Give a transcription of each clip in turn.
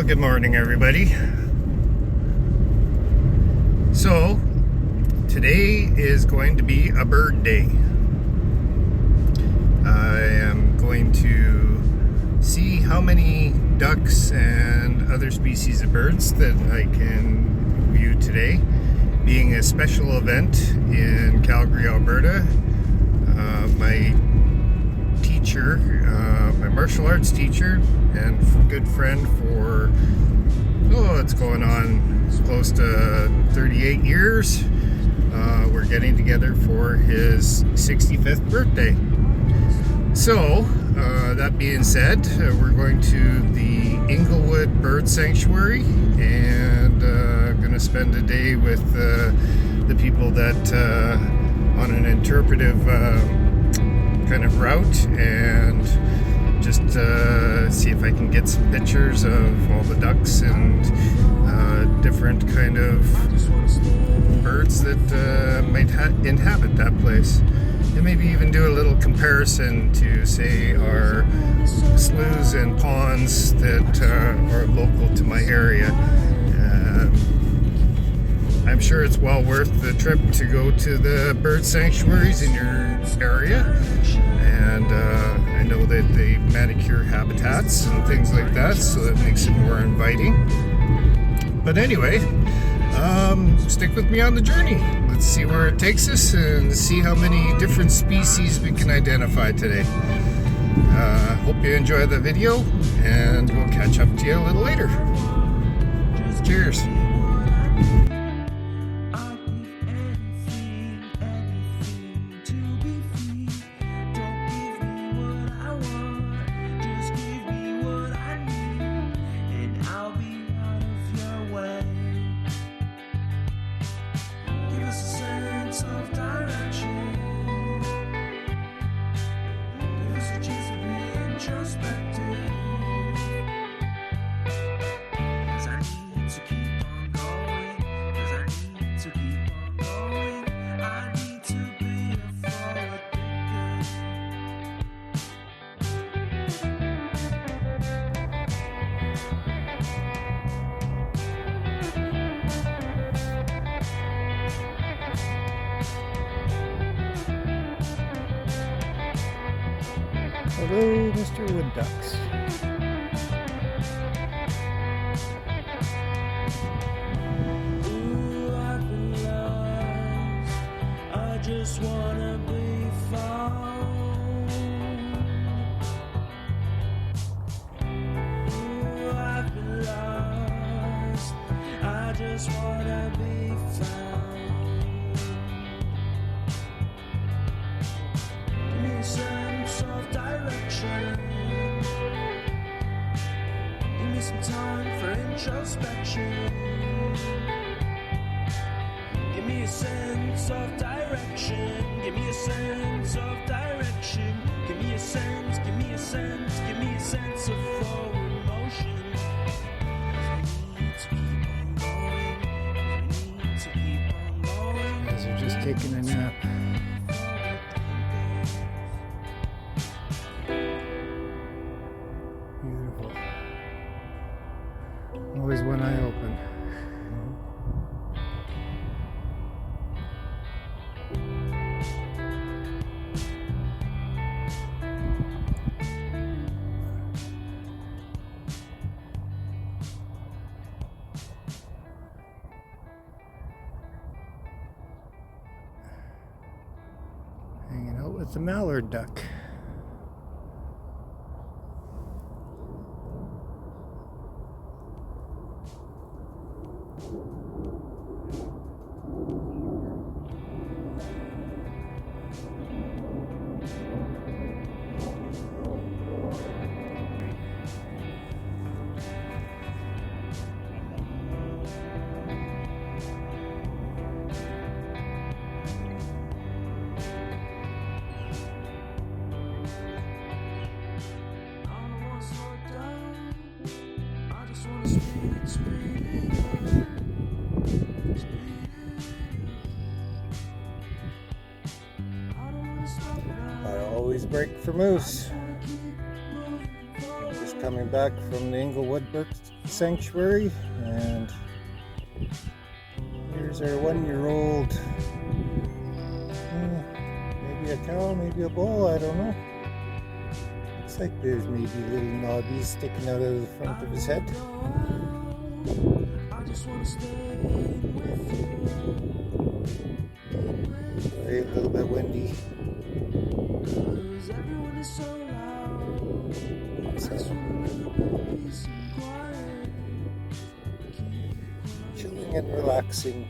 Well, good morning, everybody. So, today is going to be a bird day. I am going to see how many ducks and other species of birds that I can view today, being a special event in Calgary, Alberta. My teacher, my martial arts teacher and good friend for, it's going on close to 38 years. We're getting together for his 65th birthday. So, that being said, we're going to the Englewood Bird Sanctuary and going to spend a day with the people that on an interpretive kind of route, and just see if I can get some pictures of all the ducks and different kind of birds that might inhabit that place, and maybe even do a little comparison to, say, our sloughs and ponds that are local to my area. I'm sure it's well worth the trip to go to the bird sanctuaries in your area, and I know that they manicure habitats and things like that, so that makes it more inviting. But anyway, stick with me on the journey. Let's see where it takes us and see how many different species we can identify today. Hope you enjoy the video, and we'll catch up to you a little later. Cheers. Hello, Mr. Wood Ducks. Ooh, I've been lost. I just wanna be found. Ooh, I've been lost. I just wanna be found. Give me a sense of direction. Give me some time for introspection. Give me a sense of direction. Give me a sense of direction. Give me a sense, give me a sense, give me a sense of forward motion. We need to keep on going. We need to keep on going. Guys are just taking a nap. Beautiful. Always one eye open. Hanging out with the mallard duck. I always break for moose. Just come coming back from the Englewood Bird Sanctuary, and here's our 1-year-old. Maybe a cow, maybe a bull, I don't know. Looks like there's maybe little knobbies sticking out of the front of his head. Sorry, a little bit windy. Chilling and relaxing.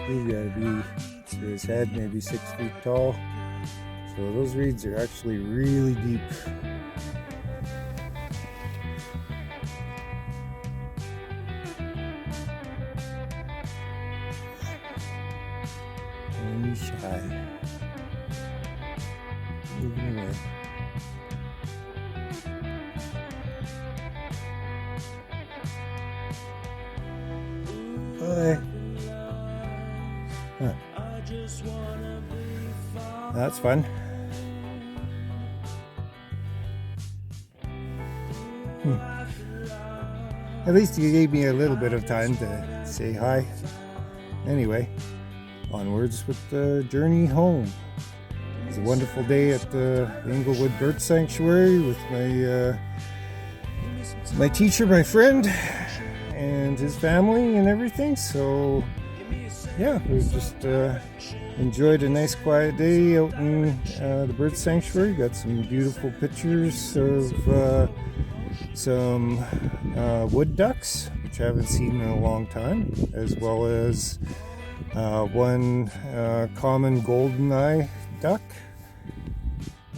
He's got to be to his head, maybe 6 feet tall. So those reeds are actually really deep. And he's shy. Moving away. Bye. Huh. That's fun. At least you gave me a little bit of time to say hi. Anyway, onwards with the journey home. It was a wonderful day at the Englewood Bird Sanctuary with my teacher, my friend, and his family and everything. So yeah, we just enjoyed a nice quiet day out in the bird sanctuary. Got some beautiful pictures of some wood ducks, which I haven't seen in a long time, as well as one common goldeneye duck.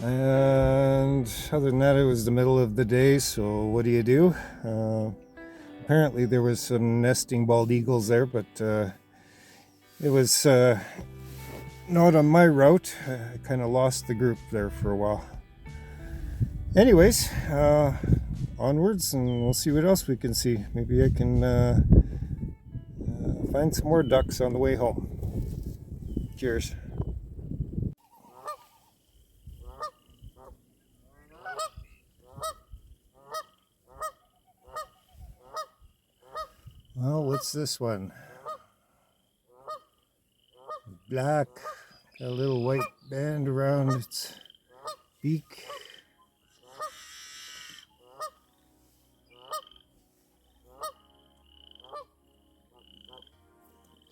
And other than that, it was the middle of the day, so what do? Apparently there was some nesting bald eagles there, but it was not on my route. I kind of lost the group there for a while. Anyways, onwards, and we'll see what else we can see. Maybe I can find some more ducks on the way home. Cheers. Well, what's this one? Black, got a little white band around its beak.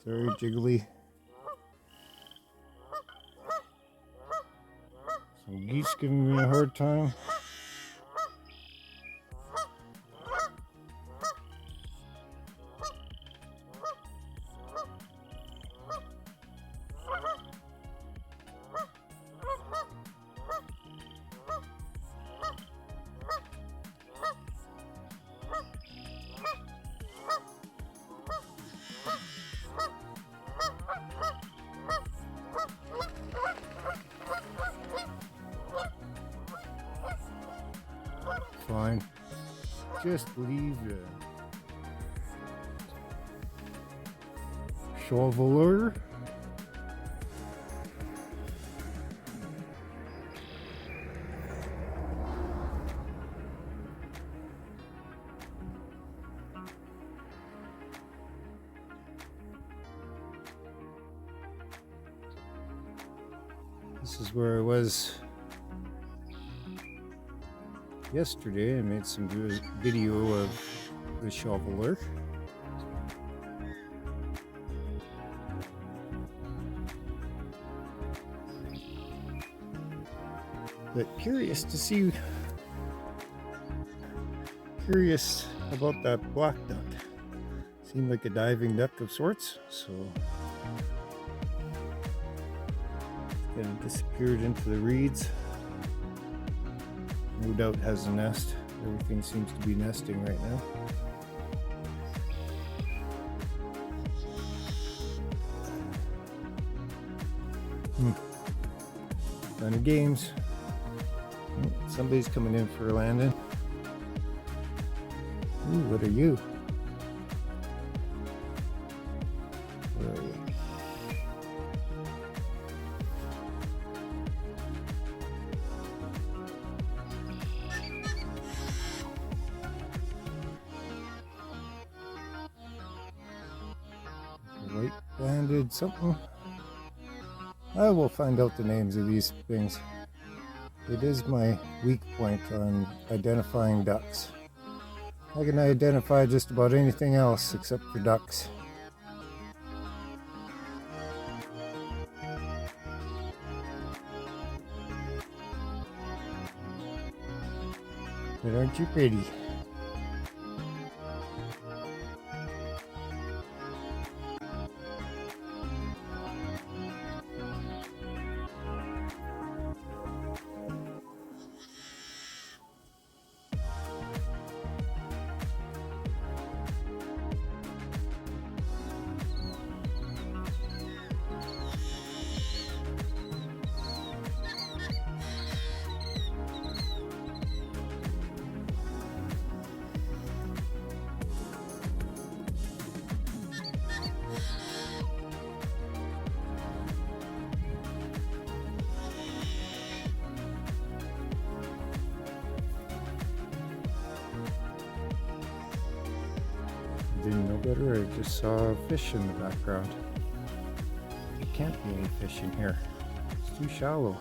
Very jiggly. Some geese giving me a hard time. Fine. Just leave it. Shoveler. This is where I was yesterday. I made some video of the shoveler. But curious about that black duck. Seemed like a diving duck of sorts, so kind of disappeared into the reeds. No doubt has a nest. Everything seems to be nesting right now. Fun of games. Somebody's coming in for a landing. Ooh, what are you? Where are you? White-banded something. I will find out the names of these things. It is my weak point on identifying ducks. I can identify just about anything else except for ducks. But aren't you pretty? Didn't know better. I just saw a fish in the background. There can't be any fish in here. It's too shallow.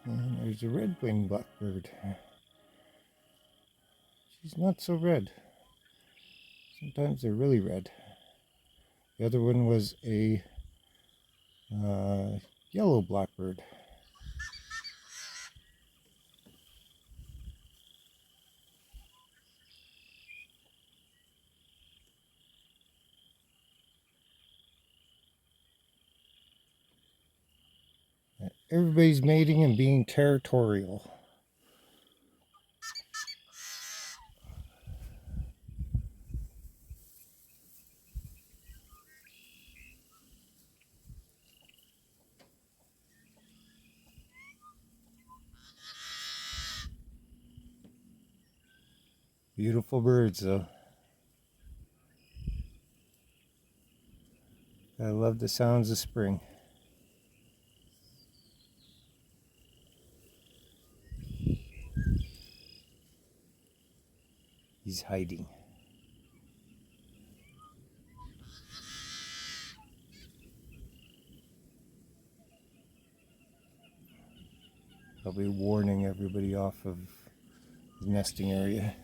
And there's a red-winged blackbird. She's not so red. Sometimes they're really red. The other one was a yellow blackbird. Everybody's mating and being territorial. Beautiful birds, though. I love the sounds of spring. He's hiding. Probably warning everybody off of the nesting area.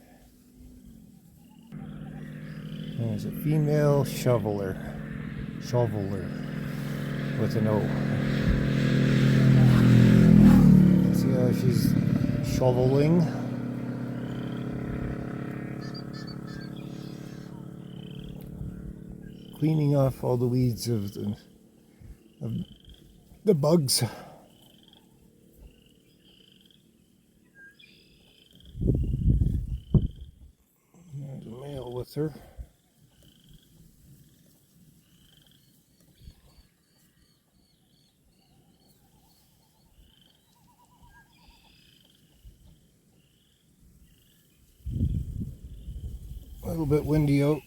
There's a female shoveler with an O. See how she's shoveling? Cleaning off all the weeds of the bugs. There's a male with her. A little bit windy out.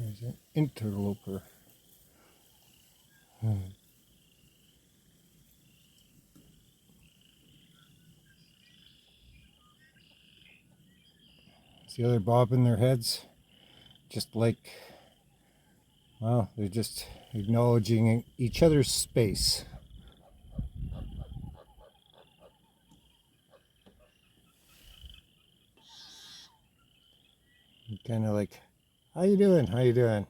There's an interloper. See how they're bobbing their heads? Just like, well, they're just acknowledging each other's space. Kind of like, how you doing? How you doing?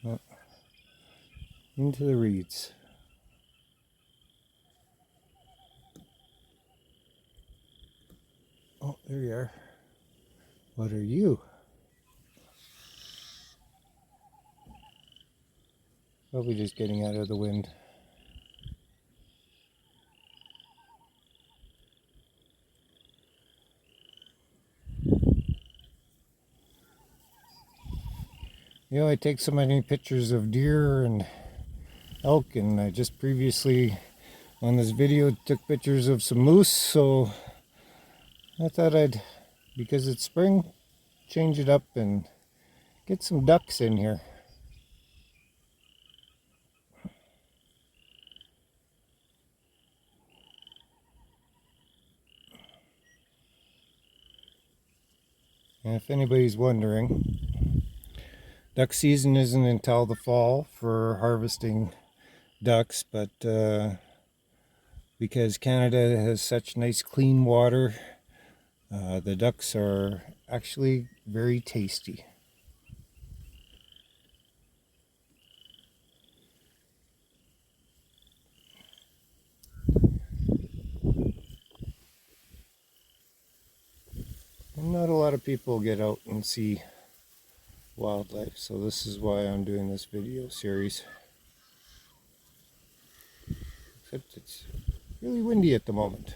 Oh, into the reeds. Oh, there you are. What are you? Probably just getting out of the wind. You know, I take so many pictures of deer and elk, and I just previously on this video took pictures of some moose, so I thought I'd, because it's spring, change it up and get some ducks in here. And if anybody's wondering, duck season isn't until the fall for harvesting ducks, but because Canada has such nice clean water, the ducks are actually very tasty. And not a lot of people get out and see wildlife, so this is why I'm doing this video series. Except it's really windy at the moment.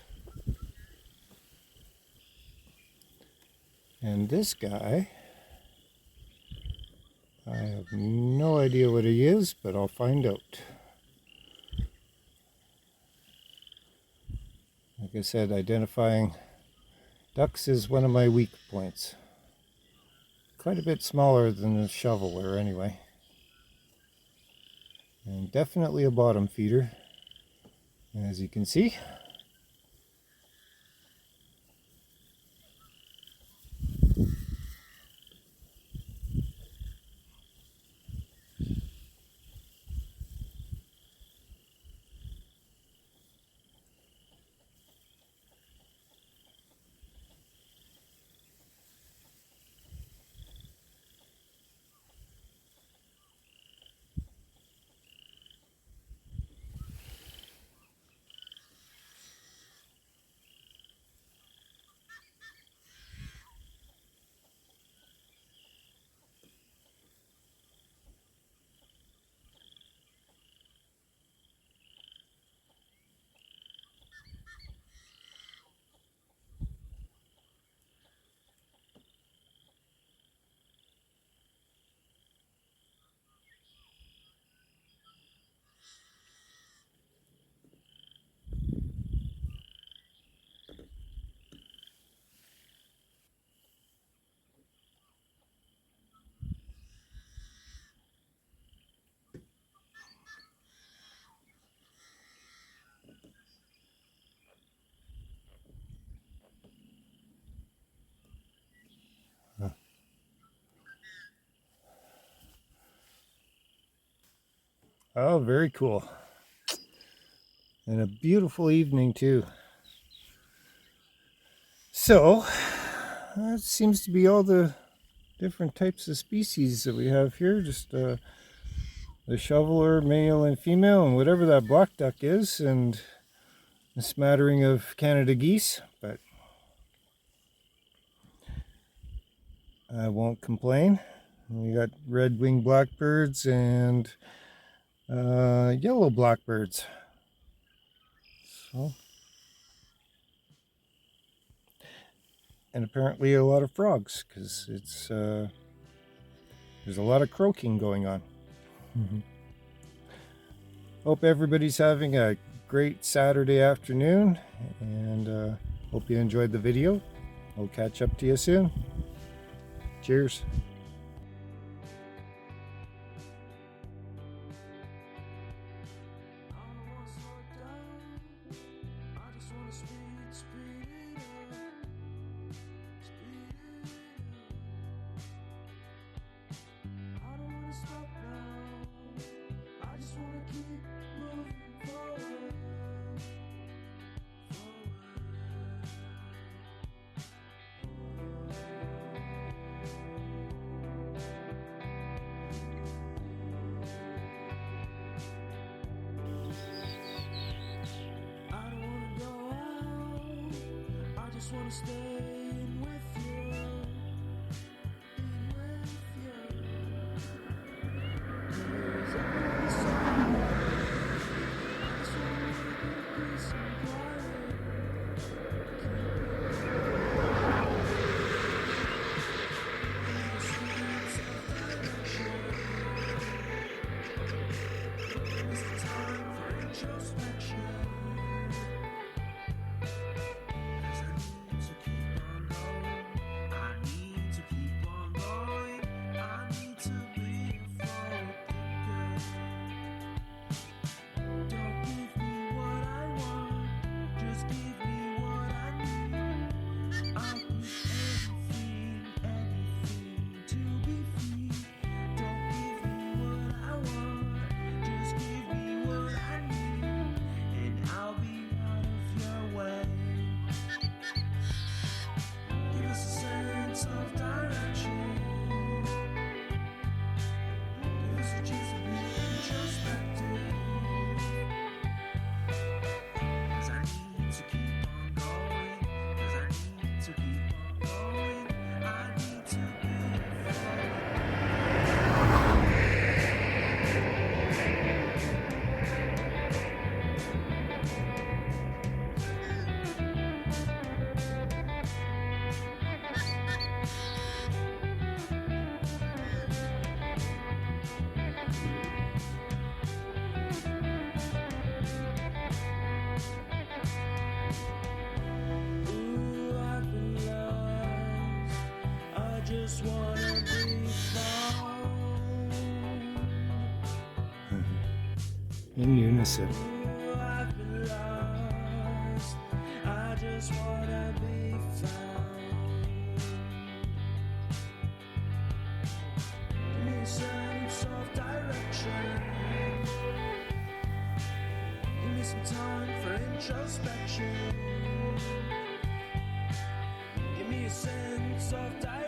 And this guy, I have no idea what he is, but I'll find out. Like I said, identifying ducks is one of my weak points. Quite a bit smaller than a shoveler anyway. And definitely a bottom feeder, as you can see. Oh, very cool. And a beautiful evening too. So, that seems to be all the different types of species that we have here. Just the shoveler, male and female, and whatever that black duck is, and a smattering of Canada geese. But I won't complain. We got red-winged blackbirds and yellow blackbirds. So, and apparently a lot of frogs, because it's there's a lot of croaking going on. Hope everybody's having a great Saturday afternoon, and hope you enjoyed the video. I'll catch up to you soon. Cheers. Just wanna stay in with you, in with you. 'Cause I'm so I just wanna be peace and quiet. It's the time for introspection. Just wanna be found. In unison. I've been lost. I just wanna be found. Give me a sense of direction. Give me some time for introspection. Give me a sense of direction.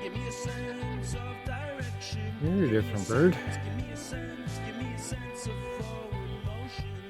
Give me a sense of direction. You're a different bird. Give me a sense of forward motion.